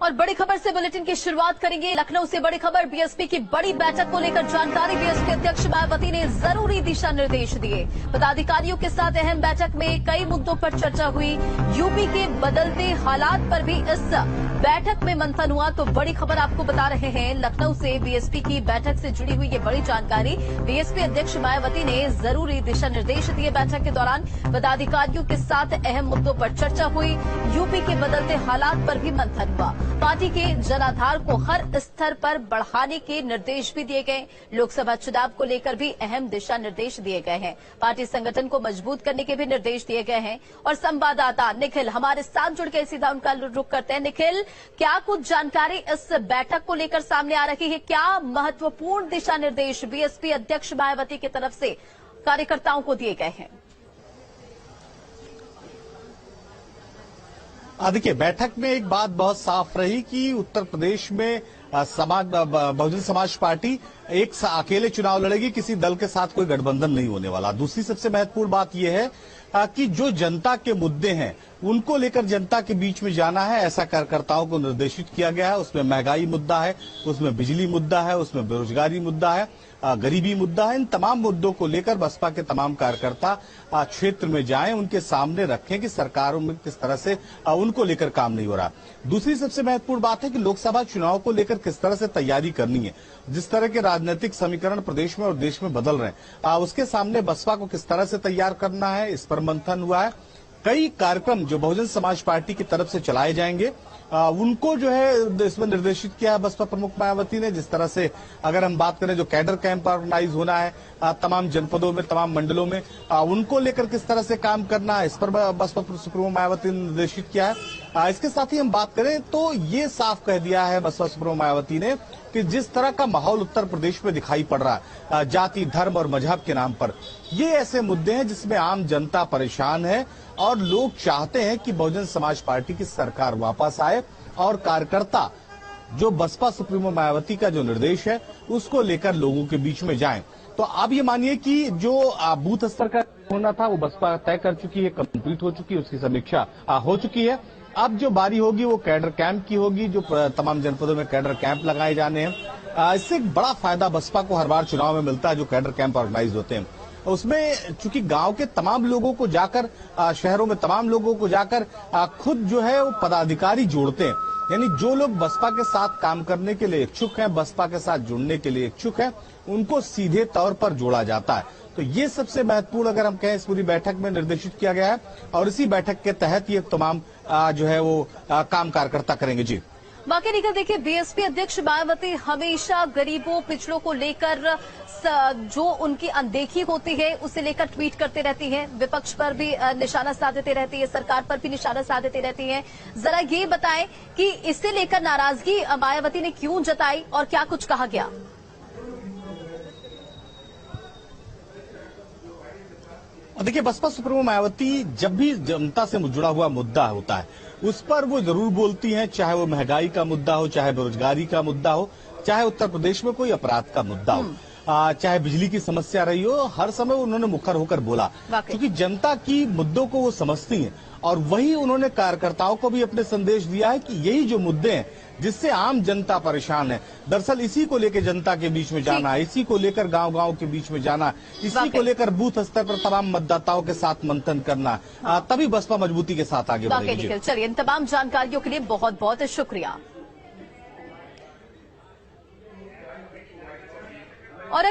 और बड़ी खबर से बुलेटिन की शुरुआत करेंगे। लखनऊ से बड़ी खबर, बीएसपी की बड़ी बैठक को लेकर जानकारी। बीएसपी अध्यक्ष मायावती ने जरूरी दिशा निर्देश दिए। पदाधिकारियों के साथ अहम बैठक में कई मुद्दों पर चर्चा हुई। यूपी के बदलते हालात पर भी इस बैठक में मंथन हुआ। तो बड़ी खबर आपको बता रहे हैं, लखनऊ से बीएसपी की बैठक से जुड़ी हुई ये बड़ी जानकारी। बीएसपी अध्यक्ष मायावती ने जरूरी दिशा निर्देश दिए। बैठक के दौरान पदाधिकारियों के साथ अहम मुद्दों पर चर्चा हुई। यूपी के बदलते हालात पर भी मंथन हुआ। पार्टी के जनाधार को हर स्तर पर बढ़ाने के निर्देश भी दिए गए। लोकसभा चुनाव को लेकर भी अहम दिशा निर्देश दिए गए हैं। पार्टी संगठन को मजबूत करने के भी निर्देश दिए गए हैं। और संवाददाता निखिल हमारे साथ जुड़ के सीधा उनका रुख करते हैं। निखिल, क्या कुछ जानकारी इस बैठक को लेकर सामने आ रही है? क्या महत्वपूर्ण दिशा निर्देश बीएसपी अध्यक्ष मायावती की तरफ से कार्यकर्ताओं को दिए गए हैं? देखिए, बैठक में एक बात बहुत साफ रही कि उत्तर प्रदेश में बहुजन समाज पार्टी एक अकेले चुनाव लड़ेगी, किसी दल के साथ कोई गठबंधन नहीं होने वाला। दूसरी सबसे महत्वपूर्ण बात यह है कि जो जनता के मुद्दे हैं उनको लेकर जनता के बीच में जाना है, ऐसा कार्यकर्ताओं को निर्देशित किया गया है। उसमें महंगाई मुद्दा है, उसमें बिजली मुद्दा है, उसमें बेरोजगारी मुद्दा है, गरीबी मुद्दा है। इन तमाम मुद्दों को लेकर बसपा के तमाम कार्यकर्ता क्षेत्र में जाएं, उनके सामने रखें कि सरकारों में किस तरह से उनको लेकर काम नहीं हो रहा। दूसरी सबसे महत्वपूर्ण बात है कि लोकसभा चुनाव को लेकर किस तरह से तैयारी करनी है। जिस तरह के राजनीतिक समीकरण प्रदेश में और देश में बदल रहे हैं, उसके सामने बसपा को किस तरह से तैयार करना है, इस पर मंथन हुआ है। कई कार्यक्रम जो बहुजन समाज पार्टी की तरफ से चलाए जाएंगे, उनको जो है इसमें निर्देशित किया है बसपा प्रमुख मायावती ने। जिस तरह से अगर हम बात करें, जो कैडर कैंप ऑर्गेनाइज होना है तमाम जनपदों में, तमाम मंडलों में, उनको लेकर किस तरह से काम करना है, इस पर बसपा सुप्रीमो मायावती ने निर्देशित किया है। इसके साथ ही हम बात करें तो ये साफ कह दिया है बसपा सुप्रीमो मायावती ने कि जिस तरह का माहौल उत्तर प्रदेश में दिखाई पड़ रहा है जाति, धर्म और मजहब के नाम पर, ये ऐसे मुद्दे हैं जिसमें आम जनता परेशान है और लोग चाहते हैं कि बहुजन समाज पार्टी की सरकार वापस आए और कार्यकर्ता जो बसपा सुप्रीमो मायावती का जो निर्देश है उसको लेकर लोगों के बीच में जाएं। तो आप ये मानिए कि जो बूथ स्तर का होना था वो बसपा तय कर चुकी है, कंप्लीट हो चुकी है, उसकी समीक्षा हो चुकी है। अब जो बारी होगी वो कैडर कैंप की होगी, जो तमाम जनपदों में कैडर कैंप लगाए जाने हैं। इससे एक बड़ा फायदा बसपा को हर बार चुनाव में मिलता है जो कैडर कैंप ऑर्गेनाइज होते हैं। उसमें चूंकि गांव के तमाम लोगों को जाकर, शहरों में तमाम लोगों को जाकर खुद जो है वो पदाधिकारी जोड़ते हैं। यानी जो लोग बसपा के साथ काम करने के लिए इच्छुक हैं, बसपा के साथ जुड़ने के लिए इच्छुक हैं, उनको सीधे तौर पर जोड़ा जाता है। तो ये सबसे महत्वपूर्ण अगर हम कहें इस पूरी बैठक में निर्देशित किया गया है और इसी बैठक के तहत ये तमाम जो है वो काम कार्यकर्ता करेंगे। जी बाकी निकल, देखिए, बीएसपी अध्यक्ष मायावती हमेशा गरीबों, पिछड़ों को लेकर जो उनकी अनदेखी होती है उसे लेकर ट्वीट करते रहती हैं। विपक्ष पर भी निशाना साधते रहती है, सरकार पर भी निशाना साधते रहती हैं। जरा ये बताएं कि इससे लेकर नाराजगी मायावती ने क्यों जताई और क्या कुछ कहा गया? देखिए, बसपा सुप्रीमो मायावती जब भी जनता से जुड़ा हुआ मुद्दा होता है उस पर वो जरूर बोलती हैं, चाहे वो महंगाई का मुद्दा हो, चाहे बेरोजगारी का मुद्दा हो, चाहे उत्तर प्रदेश में कोई अपराध का मुद्दा हो, चाहे बिजली की समस्या रही हो, हर समय उन्होंने मुखर होकर बोला, क्योंकि जनता की मुद्दों को वो समझती हैं। और वही उन्होंने कार्यकर्ताओं को भी अपने संदेश दिया है कि यही जो मुद्दे हैं जिससे आम जनता परेशान है, दरअसल इसी को लेकर जनता के बीच में जाना, इसी को लेकर गांव-गांव के बीच में जाना, इसी को लेकर बूथ स्तर पर तमाम मतदाताओं के साथ मंथन करना, तभी बसपा मजबूती के साथ आगे बढ़ेगी। चलिए, इन तमाम जानकारियों के लिए बहुत बहुत शुक्रिया। और